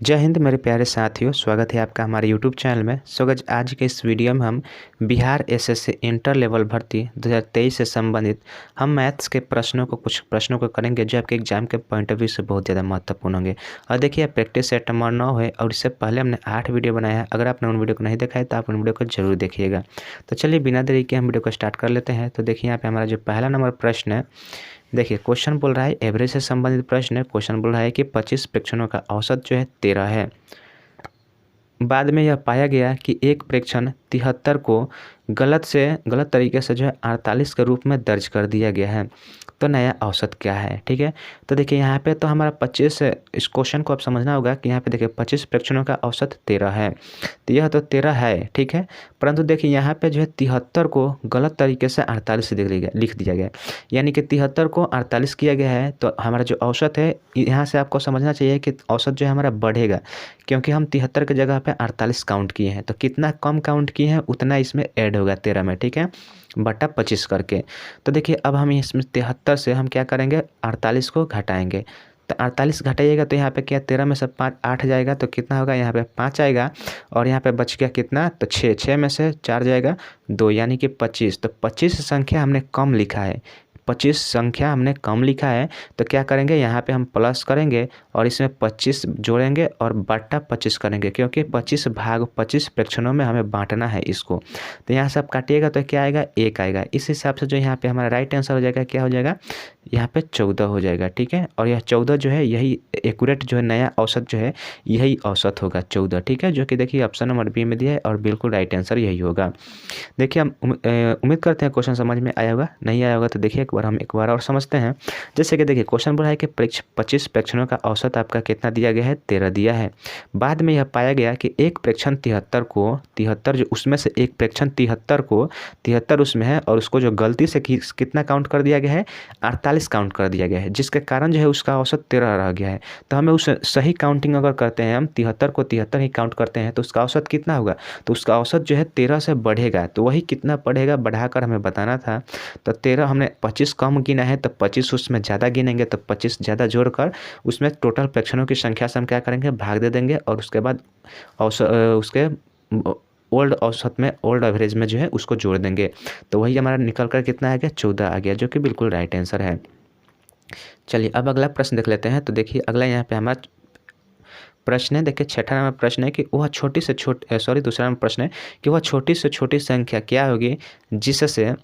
जय हिंद मेरे प्यारे साथियों, स्वागत है आपका हमारे यूट्यूब चैनल में। सो गाइस, आज के इस वीडियो में हम बिहार एसएससी इंटर लेवल भर्ती 2023 से संबंधित हम मैथ्स के कुछ प्रश्नों को करेंगे जो आपके एग्जाम के पॉइंट ऑफ व्यू से बहुत ज़्यादा महत्वपूर्ण होंगे। और देखिए, प्रैक्टिस सेट नंबर 9 है और इससे पहले हमने 8 वीडियो बनाया है। अगर आपने उन वीडियो को नहीं देखा है तो आप उन वीडियो को जरूर देखिएगा। तो चलिए बिना देरी के हम वीडियो को स्टार्ट कर लेते हैं। तो देखिए, यहाँ पे हमारा जो पहला नंबर प्रश्न है, देखिए क्वेश्चन बोल रहा है एवरेज से संबंधित प्रश्न है। क्वेश्चन बोल रहा है कि 25 प्रेक्षणों का औसत जो है 13 है। बाद में यह पाया गया कि एक प्रेक्षण 73 को गलत तरीके से जो है 48 के रूप में दर्ज कर दिया गया है। तो नया औसत क्या है? ठीक है, तो देखिए यहाँ पे तो हमारा 25, इस क्वेश्चन को आप समझना होगा कि यहाँ पे देखिए 25 प्रेक्षणों का औसत 13 है। तो यह तो 13 है, ठीक है, परंतु देखिए यहाँ पे जो है 73 को गलत तरीके से 48 से लिख दिया गया, यानी कि 73 को 48 किया गया है। तो हमारा जो औसत है, यहाँ से आपको समझना चाहिए कि औसत जो है हमारा बढ़ेगा, क्योंकि हम 73 की जगह पे 48 काउंट किए हैं। तो कितना कम काउंट किए हैं उतना इसमें ऐड होगा 13 में, ठीक है, बटा 25 करके। तो देखिए अब हम इसमें 73 से हम क्या करेंगे, 48 को घटाएंगे। तो 48 घटाइएगा तो यहाँ पे क्या, 13 में से 5 8 जाएगा तो कितना होगा, यहाँ पे 5 आएगा और यहाँ पे बच गया कितना, तो 6 में से 4 जाएगा 2, यानी कि 25। तो 25 संख्या हमने कम लिखा है, 25 संख्या हमने कम लिखा है। तो क्या करेंगे, यहाँ पे हम प्लस करेंगे और इसमें 25 जोड़ेंगे और बटा 25 करेंगे, क्योंकि 25 भाग 25 प्रेक्षणों में हमें बांटना है इसको। तो यहाँ से आप काटिएगा तो क्या आएगा, 1 आएगा। इस हिसाब से जो यहाँ पे हमारा राइट आंसर हो जाएगा, क्या हो जाएगा, यहाँ पे 14 हो जाएगा, ठीक है। और यह 14 जो है, यही एक्यूरेट जो है नया औसत जो है, यही औसत होगा 14, ठीक है, जो कि देखिए ऑप्शन नंबर बी में दिया है और बिल्कुल राइट आंसर यही होगा। देखिए हम उम्मीद करते हैं क्वेश्चन समझ में आया होगा। नहीं आया होगा तो देखिए हम एक बार और समझते हैं। जैसे कि देखिए क्वेश्चन बोला है कि 25 प्रेक्षणों का औसत आपका कितना दिया गया है, 13 दिया है। बाद में यह पाया गया कि एक प्रेक्षण 73 जो उसमें से एक प्रेक्षण 73 उसमें है और उसको जो गलती से कितना काउंट कर दिया गया है, 48 काउंट कर दिया गया है, जिसके कारण जो है उसका औसत 13 रह गया है। तो हमें उस सही काउंटिंग अगर करते हैं, हम 73 को 73 ही काउंट करते हैं तो उसका औसत कितना होगा, तो उसका औसत जो है 13 से बढ़ेगा। तो वही कितना बढ़ेगा बढ़ाकर हमें बताना था। तो 13 हमने 25 कम गिना है तो 25 उसमें ज़्यादा गिनेंगे, तो 25 ज़्यादा जोड़कर उसमें टोटल प्रेक्षणों की संख्या से हम क्या करेंगे, भाग दे देंगे और उसके बाद उसके ओल्ड औसत में, ओल्ड एवरेज में जो है उसको जोड़ देंगे। तो वही हमारा निकल कर कितना आ गया, 14 आ गया, जो कि बिल्कुल राइट आंसर है। चलिए अब अगला प्रश्न देख लेते हैं। तो देखिए अगला यहाँ पे हमारा प्रश्न है, देखिए छठा नंबर प्रश्न है कि वह दूसरा नंबर प्रश्न है कि वह छोटी से छोटी संख्या क्या होगी जिससे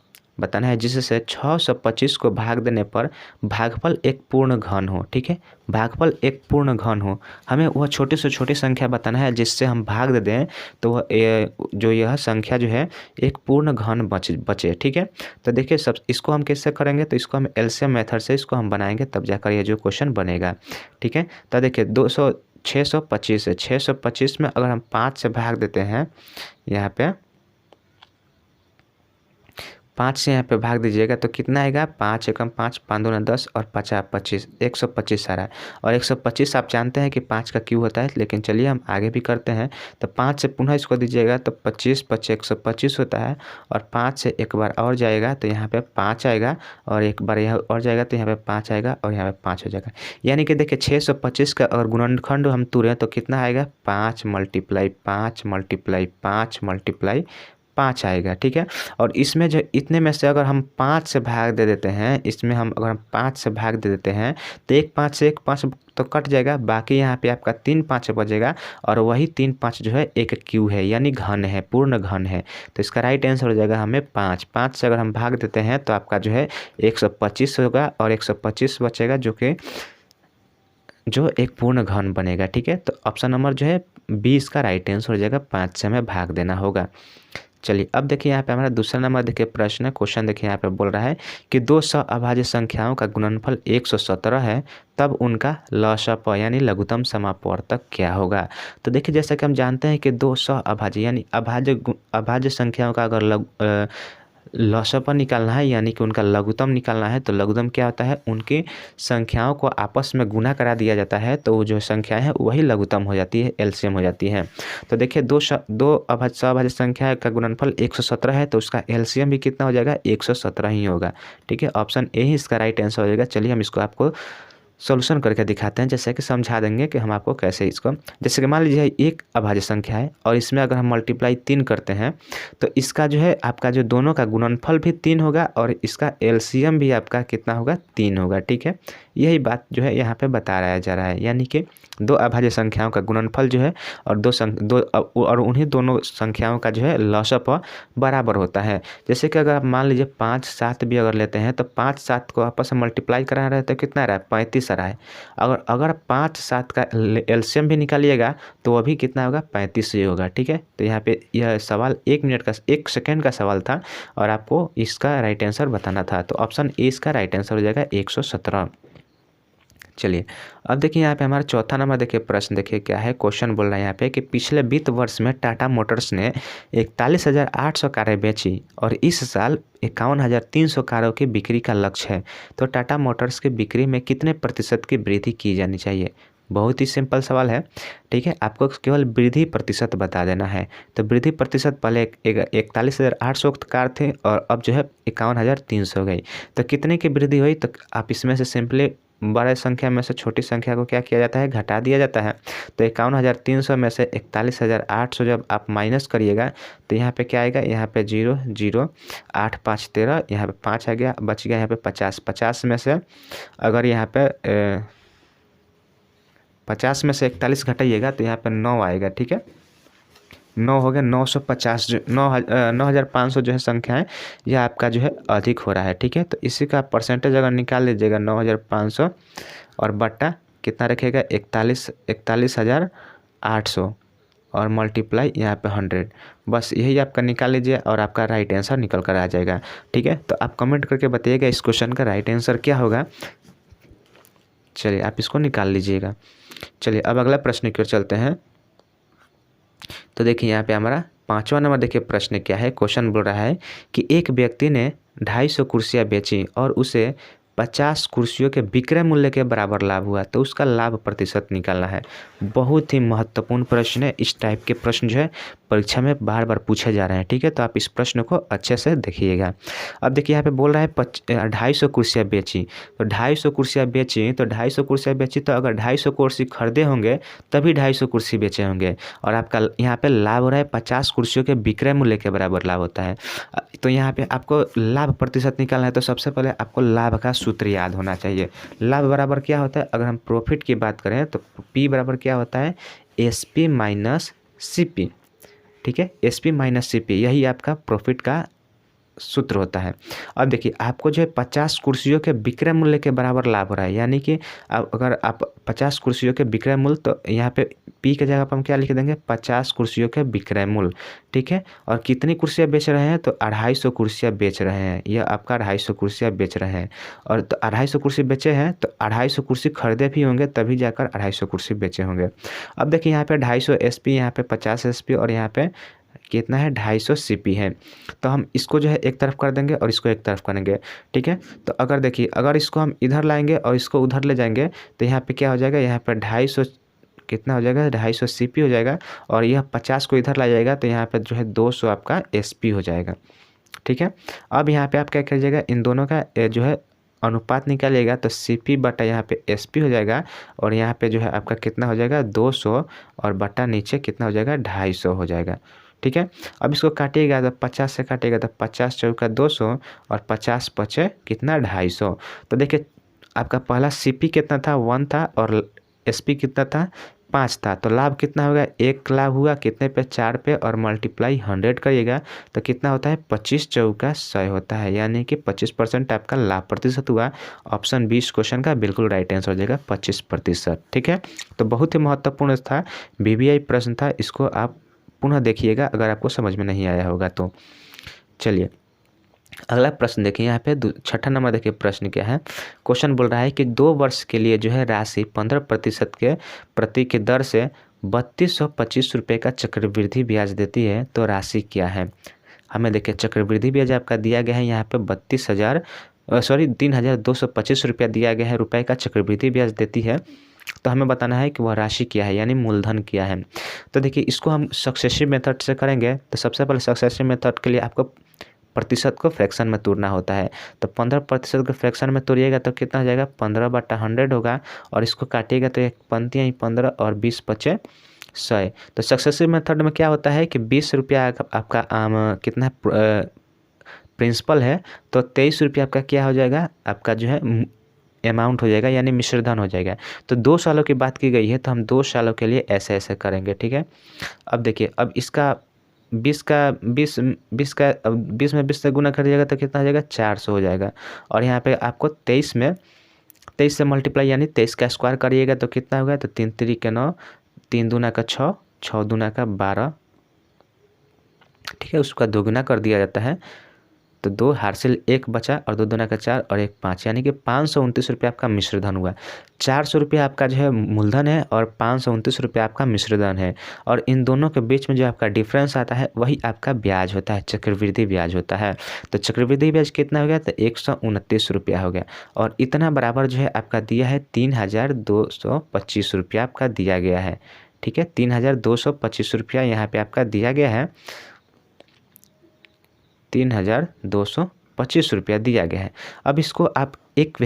बताना है, जिससे 625 को भाग देने पर भागफल एक पूर्ण घन हो। ठीक है, भागफल एक पूर्ण घन हो, हमें वह छोटी से छोटी संख्या बताना है जिससे हम भाग दे दें तो वह जो यह संख्या जो है एक पूर्ण घन बचे। ठीक है, तो देखिए सब इसको हम कैसे करेंगे, तो इसको हम एलसीएम मेथड से इसको हम बनाएंगे, तब जाकर यह जो क्वेश्चन बनेगा। ठीक है, तो देखिए 625 है, 625 में अगर हम 5 से भाग देते हैं, यहाँ पे 5 से यहाँ पे भाग दीजिएगा तो कितना आएगा, 5 एकम 5, 5 दूना 10 और 50 25, 125 आ रहा है। और 125 आप जानते हैं कि 5 का क्यू होता है, लेकिन चलिए हम आगे भी करते हैं। तो 5 से पुनः इसको दीजिएगा तो 25 25 125 होता है, और 5 से एक बार और जाएगा तो यहाँ पे 5 आएगा, और एक बार यहाँ और जाएगा तो यहाँ पे 5 आएगा, और यहाँ पे 5 हो जाएगा। यानी कि देखिए 625 का अगर गुणनखंड हम तुरें तो कितना आएगा, 5 × 5 × 5 × 5 आएगा। ठीक है, और इसमें जो इतने में से अगर हम 5 से भाग दे देते हैं, इसमें हम अगर हम 5 से भाग दे देते हैं तो एक 5 तो कट जाएगा, बाकी यहाँ पे आपका 3 5 बचेगा, और वही 3 5 जो है एक क्यू है, यानी घन है, पूर्ण घन है। तो इसका राइट आंसर हो जाएगा हमें 5 से अगर हम भाग देते हैं तो आपका जो है 125 होगा, और 125 बचेगा जो एक पूर्ण घन बनेगा। ठीक है, तो ऑप्शन नंबर जो है 20 का राइट आंसर हो जाएगा, 5 से हमें भाग देना होगा। चलिए अब देखिए यहाँ पे हमारा दूसरा नंबर देखिए प्रश्न है, क्वेश्चन देखिए यहाँ पे बोल रहा है कि 2 अभाज्य संख्याओं का गुणनफल 117 है, तब उनका लसप यानी लघुत्तम समापवर्तक क्या होगा। तो देखिए जैसा कि हम जानते हैं कि 2 अभाज्य यानी अभाज्य संख्याओं का अगर लसप निकालना है, यानी कि उनका लघुत्तम निकालना है, तो लघुत्तम क्या होता है, उनकी संख्याओं को आपस में गुना करा दिया जाता है, तो जो संख्याएं हैं वही लघुत्तम हो जाती है, एलसीएम हो जाती है। तो देखिए दो अभाज्य संख्या का गुणनफल 117 है, तो उसका एलसीएम भी कितना हो जाएगा, 117 ही होगा। ठीक है, ऑप्शन ए ही इसका राइट आंसर हो जाएगा। चलिए हम इसको आपको सॉल्यूशन करके दिखाते हैं, जैसे कि समझा देंगे कि हम आपको कैसे इसको, जैसे कि मान लीजिए एक अभाज्य संख्या है और इसमें अगर हम मल्टीप्लाई 3 करते हैं तो इसका जो है आपका जो दोनों का गुणनफल भी 3 होगा और इसका एलसीएम भी आपका कितना होगा, 3 होगा। ठीक है, यही बात जो है यहाँ पे बताया जा रहा है, यानी कि दो अभाज्य संख्याओं का गुणनफल जो है और उन्हीं दोनों संख्याओं का जो है लसअप बराबर होता है। जैसे कि अगर आप मान लीजिए 5, 7 भी अगर लेते हैं तो 5, 7 को आपस में मल्टीप्लाई करा रहे हैं तो कितना आ रहा है, 35 आ रहा है। अगर 5, 7 का एलसीएम भी निकालिएगा तो वो भी कितना होगा, 35 ही होगा। ठीक है, तो यहाँ पे यह सवाल 1 सेकेंड का सवाल था और आपको इसका राइट आंसर बताना था, तो ऑप्शन ए इसका राइट आंसर हो जाएगा 117। चलिए अब देखिए यहाँ पे हमारा चौथा नंबर देखिए प्रश्न देखिए क्या है। क्वेश्चन बोल रहा है यहाँ पे कि पिछले वित्त वर्ष में टाटा मोटर्स ने 41,800 कारें बेची और इस साल 51,300 कारों की बिक्री का लक्ष्य है, तो टाटा मोटर्स की बिक्री में कितने प्रतिशत की वृद्धि की जानी चाहिए। बहुत ही सिंपल सवाल है। ठीक है, आपको केवल वृद्धि प्रतिशत बता देना है। तो वृद्धि प्रतिशत पहले 41,800 कार थे और अब जो है 51,300 हो गई, तो कितने की वृद्धि हुई, तो आप इसमें से सिंपली बड़े संख्या में से छोटी संख्या को क्या किया जाता है, घटा दिया जाता है। तो 51,300 में से 41,800 जब आप माइनस करिएगा तो यहाँ पे क्या आएगा, यहाँ पे 0 0 8 5 13, यहाँ पे 5 आ गया, बच गया यहाँ पे 50। 50 में से अगर यहाँ पे 50 में से 41 घटाइएगा तो यहाँ पे 9 आएगा। ठीक है, 9 हो गया, 950 जो 9,500 जो है संख्या है यह आपका जो है अधिक हो रहा है। ठीक है, तो इसी का परसेंटेज अगर निकाल लीजिएगा 9,500 और बट्टा कितना रखेगा, 41,800 और मल्टीप्लाई यहाँ पे 100, बस यही आपका निकाल लीजिए और आपका राइट आंसर निकल कर आ जाएगा। ठीक है, तो आप कमेंट करके बताइएगा इस क्वेश्चन का राइट आंसर क्या होगा। चलिए आप इसको निकाल लीजिएगा। चलिए अब अगला प्रश्न की ओर चलते हैं। तो देखिए यहाँ पे हमारा 5वां नंबर देखिए प्रश्न क्या है। क्वेश्चन बोल रहा है कि एक व्यक्ति ने 250 कुर्सियाँ बेची और उसे 50 कुर्सियों के विक्रय मूल्य के बराबर लाभ हुआ, तो उसका लाभ प्रतिशत निकालना है। बहुत ही महत्वपूर्ण प्रश्न है। इस टाइप के प्रश्न जो है परीक्षा में बार बार पूछे जा रहे हैं। ठीक है, तो आप इस प्रश्न को अच्छे से देखिएगा। अब देखिए यहाँ पे बोल रहा है 250 कुर्सियाँ बेची, तो 250 कुर्सियाँ बेची तो 250 कुर्सियाँ बेची तो अगर 250 कुर्सी खरीदे होंगे तभी 250 कुर्सी बेचे होंगे और आपका यहाँ पे लाभ हो रहा है 50 कुर्सियों के विक्रय मूल्य के बराबर लाभ होता है। तो यहाँ पे आपको लाभ प्रतिशत निकालना है, तो सबसे पहले आपको लाभ का सूत्र याद होना चाहिए। लाभ बराबर क्या होता है, अगर हम प्रॉफिट की बात करें तो पी बराबर क्या होता है, एसपी माइनस सीपी। ठीक है, एसपी माइनस सीपी यही आपका प्रॉफिट का सूत्र होता है। अब देखिए आपको जो है 50 कुर्सियों के विक्रय मूल्य के बराबर लाभ हो रहा है, यानी कि अगर आप 50 कुर्सियों के विक्रय मूल्य, तो यहाँ पे पी के जगह पर हम क्या लिख देंगे, 50 कुर्सियों के विक्रय मूल्य। ठीक है, और कितनी कुर्सियाँ बेच रहे हैं, तो 250 कुर्सियाँ बेच रहे हैं। यह आपका 250 कुर्सियाँ बेच रहे हैं और तो 250 कुर्सी बेचे हैं तो 250 कुर्सी खरीदे भी होंगे तभी जाकर 250 कुर्सी बेचे होंगे। अब देखिए यहाँ पे 250 एसपी, यहाँ पे 50 एसपी और यहाँ पे कितना है, 250 सीपी है। तो हम इसको जो है एक तरफ कर देंगे और इसको एक तरफ करेंगे। ठीक है, तो अगर देखिए अगर इसको हम इधर लाएंगे और इसको उधर ले जाएंगे तो यहाँ पे क्या हो जाएगा, यहाँ पे 250 कितना हो जाएगा, 250 सीपी हो जाएगा और यह 50 को इधर ला जाएगा तो यहाँ पे जो है 200 आपका एसपी हो जाएगा। ठीक है, अब यहाँ पे आप क्या कीजिएगा, इन दोनों का जो है अनुपात निकालिएगा तो सीपी बटा यहाँ पे एसपी हो जाएगा और यहाँ पे जो है आपका कितना हो जाएगा, 200 और बटा नीचे कितना हो जाएगा, 250 हो जाएगा। ठीक है, अब इसको काटिएगा तो 50 से काटिएगा तो 50 चौका 200 और 50 पचे कितना, 250। तो देखिए आपका पहला सीपी कितना था, 1 था और एसपी कितना था, 5 था। तो लाभ कितना होगा, 1 लाभ हुआ कितने पे, 4 पे और मल्टीप्लाई 100 करिएगा तो कितना होता है, 25 चौका 100 होता है, यानी कि 25% आपका लाभ प्रतिशत हुआ। ऑप्शन 20 क्वेश्चन का बिल्कुल राइट आंसर हो जाएगा 25%। ठीक है, तो बहुत ही महत्वपूर्ण था, बीबीआई प्रश्न था, इसको आप पुनः देखिएगा अगर आपको समझ में नहीं आया होगा तो। चलिए अगला प्रश्न देखिए, यहाँ पे 6ठा नंबर देखिए प्रश्न क्या है। क्वेश्चन बोल रहा है कि 2 वर्ष के लिए जो है राशि 15% के प्रति की दर से 3225 रुपये का चक्रवृद्धि ब्याज देती है, तो राशि क्या है। हमें देखिए चक्रवृद्धि ब्याज आपका दिया गया है यहाँ पे 3,225 रुपया दिया गया है, रुपये का चक्रवृद्धि ब्याज देती है। तो हमें बताना है कि वह राशि क्या है, यानी मूलधन क्या है। तो देखिए इसको हम सक्सेसिव मेथड से करेंगे। तो सबसे पहले सक्सेसिव मेथड के लिए आपको प्रतिशत को फ्रैक्शन में तोड़ना होता है। तो 15% को फ्रैक्शन में तोड़िएगा तो कितना हो जाएगा, 15/100 होगा। और इसको काटिएगा तो एक पंक्ति आई 15 और 20 पचे 100। तो सक्सेसिव मेथड में क्या होता है कि 20 रुपया आपका कितना प्रिंसिपल है, तो 23 रुपया आपका क्या हो जाएगा, आपका जो है अमाउंट हो जाएगा, यानी मिश्र धन हो जाएगा। तो 2 सालों की बात की गई है, तो हम 2 सालों के लिए ऐसे ऐसे करेंगे, ठीक है। अब देखिए, अब इसका 20 का 20 20 का 20 में 20 से गुना करिएगा तो कितना हो जाएगा, 400 हो जाएगा। और यहाँ पे आपको 23 से मल्टीप्लाई यानी 23 का स्क्वायर करिएगा तो कितना होगा, तो 3 3 के 9, 3 दूना का 6, 6 दूना का 12, ठीक है। उसका दोगुना कर दिया जाता है, तो 2 हासिल 1 बचा और 2 दूना का 4 और 1 5, यानी कि 529 रुपये आपका मिश्र धन हुआ। 400 रुपये आपका जो है मूलधन है और 529 रुपये आपका मिश्र धन है। और इन दोनों के बीच में जो आपका डिफरेंस आता है वही आपका ब्याज होता है, चक्रवृद्धि ब्याज होता है। तो चक्रवृद्धि ब्याज कितना हो गया, तो 129 रुपया हो गया। और इतना बराबर जो है आपका दिया है 3225 रुपया आपका दिया गया है, ठीक है। 3225 रुपया यहाँ पे आपका दिया गया है, 3225 रुपया दिया गया है। अब इसको आप एक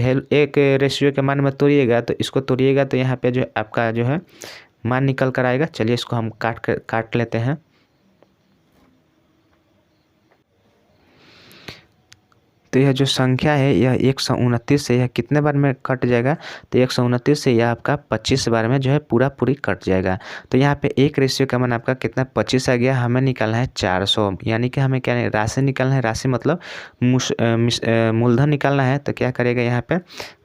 रेशियो के मान में तोड़िएगा, तो इसको तोड़िएगा तो यहाँ पे जो आपका जो है मान निकल कर आएगा। चलिए इसको हम काट लेते हैं। तो यह जो संख्या है यह 129 से यह कितने बार में कट जाएगा, तो 129 से यह आपका 25 बार में जो है पूरी कट जाएगा। तो यहाँ पे एक रेशियो का मान आपका कितना 25 आ गया। हमें निकालना है 400, यानी कि हमें क्या राशि निकालना है, राशि मतलब मूलधन निकालना है। तो क्या करेगा, यहाँ पे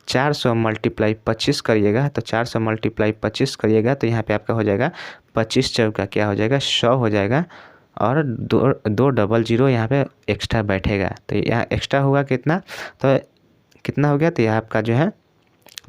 400 × 25 करिएगा, तो 400 × 25 करिएगा तो यहाँ पे आपका हो जाएगा 25 चौका क्या हो जाएगा, 100 हो जाएगा। और 2 डबल जीरो यहाँ पे एक्स्ट्रा बैठेगा, तो यहाँ एक्स्ट्रा हुआ कितना, तो कितना हो गया, तो यहाँ आपका जो है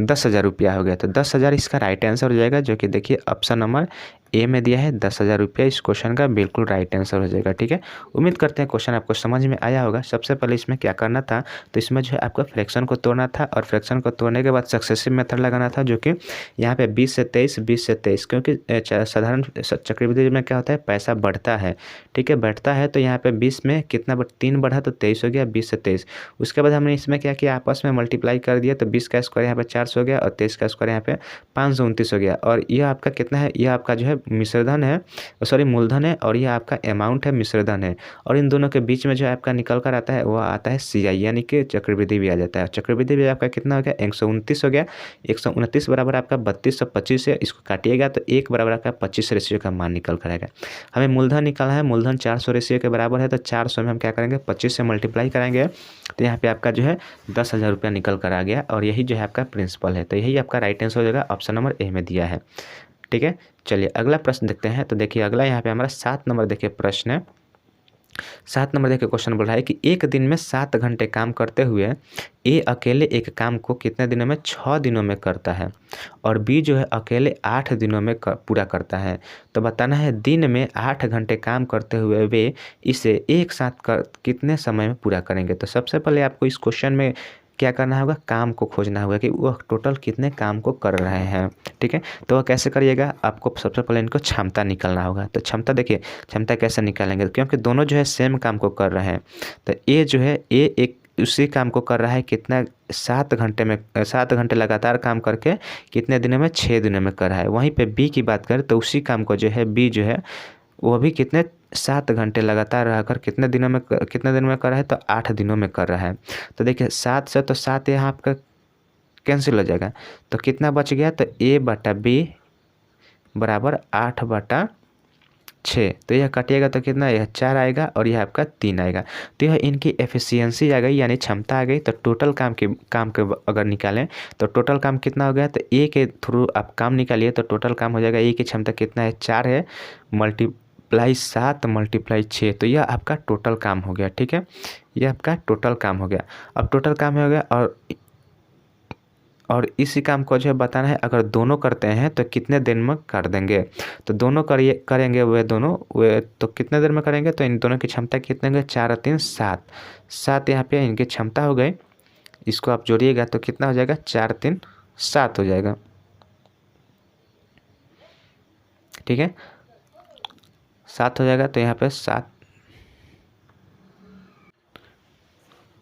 10,000 रुपया हो गया। तो 10,000 इसका राइट आंसर हो जाएगा, जो कि देखिए ऑप्शन नंबर ए में दिया है। 10,000 रुपया इस क्वेश्चन का बिल्कुल राइट आंसर हो जाएगा, ठीक है। उम्मीद करते हैं क्वेश्चन आपको समझ में आया होगा। सबसे पहले इसमें क्या करना था, तो इसमें जो है आपको फ्रैक्शन को तोड़ना था, और फ्रैक्शन को तोड़ने के बाद सक्सेसिव मेथड लगाना था, जो कि यहाँ पे 20 से 23, 20 से 23, क्योंकि साधारण चक्रवृद्धि में क्या होता है, पैसा बढ़ता है, ठीक है, बढ़ता है। तो यहाँ पे 20 में कितना 3 बढ़ा तो 23 हो गया, 20 से 23। उसके बाद हमने इसमें क्या किया, आपस में मल्टीप्लाई कर दिया, तो 20 का स्क्वायर यहाँ पे 400 हो गया और 23 का स्क्वायर यहाँ पे 529 हो गया। और यह आपका कितना है, यह आपका जो है मिश्रधन है, सॉरी मूलधन है, और यह आपका अमाउंट है, मिश्रधन है। और इन दोनों के बीच में जो आपका निकल कर आता है वह आता है CI, यानी कि चक्रवृद्धि ब्याज आता है। चक्रवृद्धि ब्याज आपका कितना हो गया, 129 हो गया। 129 बराबर आपका 3225 है, इसको काटिएगा तो 1 बराबर आपका 25 रेशियो का मान निकल कर आएगा। हमें मूलधन निकालना है, मूलधन 400 रेशियो के बराबर है, तो 400 में हम क्या करेंगे, 25 से मल्टीप्लाई करेंगे, तो यहाँ पे आपका जो है 10,000 रुपया निकल कर आ गया। और यही जो है आपका प्रिंसिपल है, तो यही आपका राइट आंसर हो जाएगा, ऑप्शन नंबर ए में दिया है, ठीक है। चलिए अगला प्रश्न देखते हैं। तो देखिए अगला यहाँ पे हमारा 7 नंबर देखिए प्रश्न है। 7 नंबर देखिए क्वेश्चन बोल रहा है कि एक दिन में 7 घंटे काम करते हुए ए अकेले एक काम को कितने दिनों में, 6 दिनों में करता है, और बी जो है अकेले 8 दिनों में पूरा करता है। तो बताना है दिन में 8 घंटे काम करते हुए वे इसे एक साथ कितने समय में पूरा करेंगे। तो सबसे पहले आपको इस क्वेश्चन में क्या करना होगा, काम को खोजना होगा कि वह टोटल कितने काम को कर रहे हैं, ठीक है। तो वह कैसे करिएगा, आपको सबसे पहले इनको क्षमता निकालना होगा। तो क्षमता देखिए, क्षमता कैसे निकालेंगे, क्योंकि दोनों जो है सेम काम को कर रहे हैं। तो ए जो है, ए एक उसी काम को कर रहा है कितना, 7 घंटे में, 7 घंटे लगातार काम करके कितने दिनों में, 6 दिनों में कर रहा है। वहीं पे बी की बात करें तो उसी काम को जो है बी जो है वो भी कितने, 7 घंटे लगातार रहकर कितने दिन में कर रहा है, तो 8 दिनों में कर रहा है। तो देखिए 7 से तो 7 यहाँ आपका कैंसिल हो जाएगा, तो कितना बच गया, तो A/B बराबर 8/6। तो यह कटिएगा तो कितना, यह 4 आएगा और यह आपका 3 आएगा। तो यह इनकी एफिशिएंसी आ गई, यानी क्षमता आ गई। तो टोटल काम के अगर निकालें तो टोटल काम कितना हो गया, तो ए के थ्रू आप काम निकालिए तो टोटल काम हो जाएगा। ए की क्षमता कितना है, 4 है, मल्टीप्लाई 7 मल्टीप्लाई 6, तो यह आपका टोटल काम हो गया, ठीक है। यह आपका टोटल काम हो गया। अब टोटल काम हो गया, और इसी काम को जो है बताना है, अगर दोनों करते हैं तो कितने दिन में कर देंगे। तो दोनों करेंगे वे तो कितने देर में करेंगे, तो इन दोनों की क्षमता कितने होंगे, 4 और 3 7, 7 यहाँ पे इनकी क्षमता हो गई। इसको आप जोड़िएगा तो कितना हो जाएगा, 4 3 7 हो जाएगा, ठीक है, 7 हो जाएगा। तो यहाँ पे 7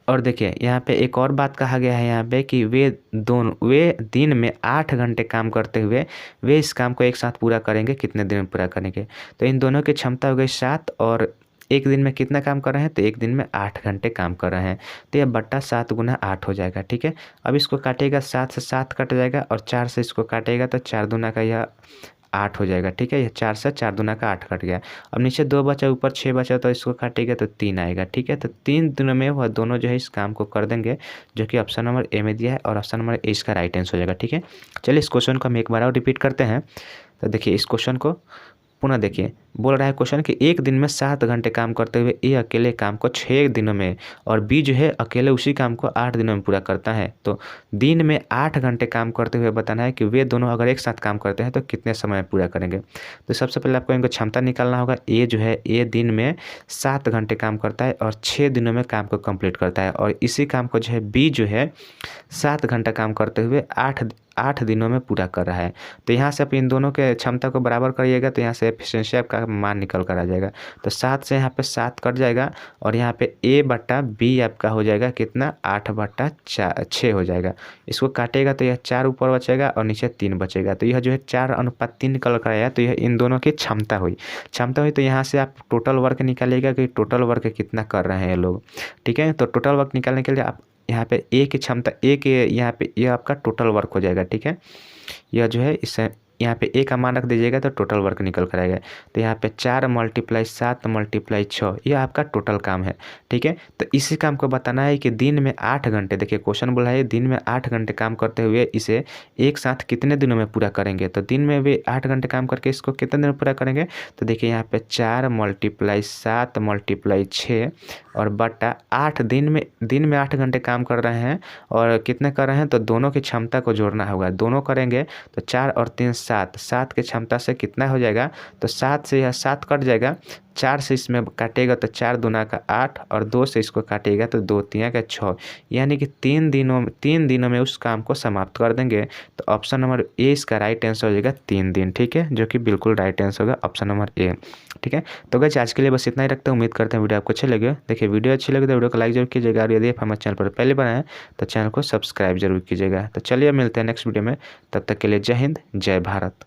और देखिए यहाँ पे एक और बात कहा गया है यहाँ पे कि वे दिन में 8 घंटे काम करते हुए वे इस काम को एक साथ पूरा करेंगे, कितने दिन में पूरा करेंगे। तो इन दोनों की क्षमता हो गई 7 और एक दिन में कितना काम कर रहे हैं, तो एक दिन में 8 घंटे काम कर रहे हैं। तो यह बट्टा 7 गुना 8 हो जाएगा। ठीक है, अब इसको काटेगा 7 से 7 कट जाएगा और 4 से इसको काटेगा तो 4 दूना का यह 8 हो जाएगा। ठीक है, यह 4 से 4 दूना का 8 कट गया। अब नीचे 2 बचा, ऊपर 6 बचा, तो इसको काटेगा तो 3 आएगा। ठीक है, तो 3 दिनों में वह दोनों जो है इस काम को कर देंगे, जो कि ऑप्शन नंबर ए में दिया है और ऑप्शन नंबर ए इसका राइट आंसर हो जाएगा। ठीक है, चलिए इस क्वेश्चन को हम एक बार और रिपीट करते हैं। तो देखिए इस क्वेश्चन को पुनः देखिए, बोल रहा है क्वेश्चन कि एक दिन में 7 घंटे काम करते हुए ए अकेले काम को 6 दिनों में और बी जो है अकेले उसी काम को 8 दिनों में पूरा करता है। तो दिन में 8 घंटे काम करते हुए बताना है कि वे दोनों अगर एक साथ काम करते हैं तो कितने समय में पूरा करेंगे। तो सबसे पहले आपको इनको क्षमता निकालना होगा। ए जो है, ए दिन में 7 घंटे काम करता है और 6 दिनों में काम को कंप्लीट करता है, और इसी काम को जो है बी जो है 7 घंटा काम करते हुए 8 दिनों में पूरा कर रहा है। तो यहाँ से आप इन दोनों के क्षमता को बराबर करिएगा तो यहाँ से एफिशिएंसी आपका मान निकल कर आ जाएगा। तो 7 से यहाँ पे 7 कट जाएगा और यहाँ पे ए बट्टा बी आपका हो जाएगा कितना, 8 बट्टा 6 हो जाएगा। इसको काटेगा तो यह 4 ऊपर बचेगा और नीचे 3 बचेगा। तो यह जो है 4:3 निकल कर आया। तो यह इन दोनों की क्षमता हुई। तो यहाँ से आप टोटल वर्क निकालिएगा कि टोटल वर्क कितना कर रहे हैं ये लोग। ठीक है, तो टोटल वर्क निकालने के लिए आप यहाँ पे ए की क्षमता, ए के यहाँ पे यह आपका टोटल वर्क हो जाएगा। ठीक है, यह जो है इससे यहाँ पे ए का मान रख दीजिएगा तो टोटल वर्क निकल कर आएगा। तो यहाँ पे 4 × 7 × 6 यह आपका टोटल काम है। ठीक है, तो इसी काम को बताना है कि दिन में 8 घंटे, देखिए क्वेश्चन बोला है दिन में 8 घंटे काम करते हुए इसे एक साथ कितने दिनों में पूरा करेंगे। तो दिन में वे 8 घंटे काम करके इसको कितने दिन में पूरा करेंगे। तो देखिए यहाँ पे 4 × 7 × 6 और बट्टा 8 दिन में 8 घंटे काम कर रहे हैं और कितने कर रहे हैं, तो दोनों की क्षमता को जोड़ना होगा। दोनों करेंगे तो 4 और 3 7 की क्षमता से कितना हो जाएगा, तो 7 से यह 7 कट जाएगा, 4 से इसमें काटेगा तो 4 दूना का 8 और 2 से इसको काटेगा तो 2 3 का 6, यानी कि 3 दिनों में उस काम को समाप्त कर देंगे। तो ऑप्शन नंबर ए इसका राइट आंसर हो जाएगा 3 दिन। ठीक है, जो कि बिल्कुल राइट आंसर होगा ऑप्शन नंबर ए। ठीक है, तो गाइस आज के लिए बस इतना ही रखते हैं। उम्मीद करते हैं वीडियो आपको अच्छी लगे। देखिए वीडियो अच्छी लगे तो वीडियो को लाइक जरूर कीजिएगा और यदि आप हमारे चैनल पर पहले बनाएं तो चैनल को सब्सक्राइब जरूर कीजिएगा। तो चलिए मिलते हैं नेक्स्ट वीडियो में, तब तक के लिए जय हिंद, जय भारत।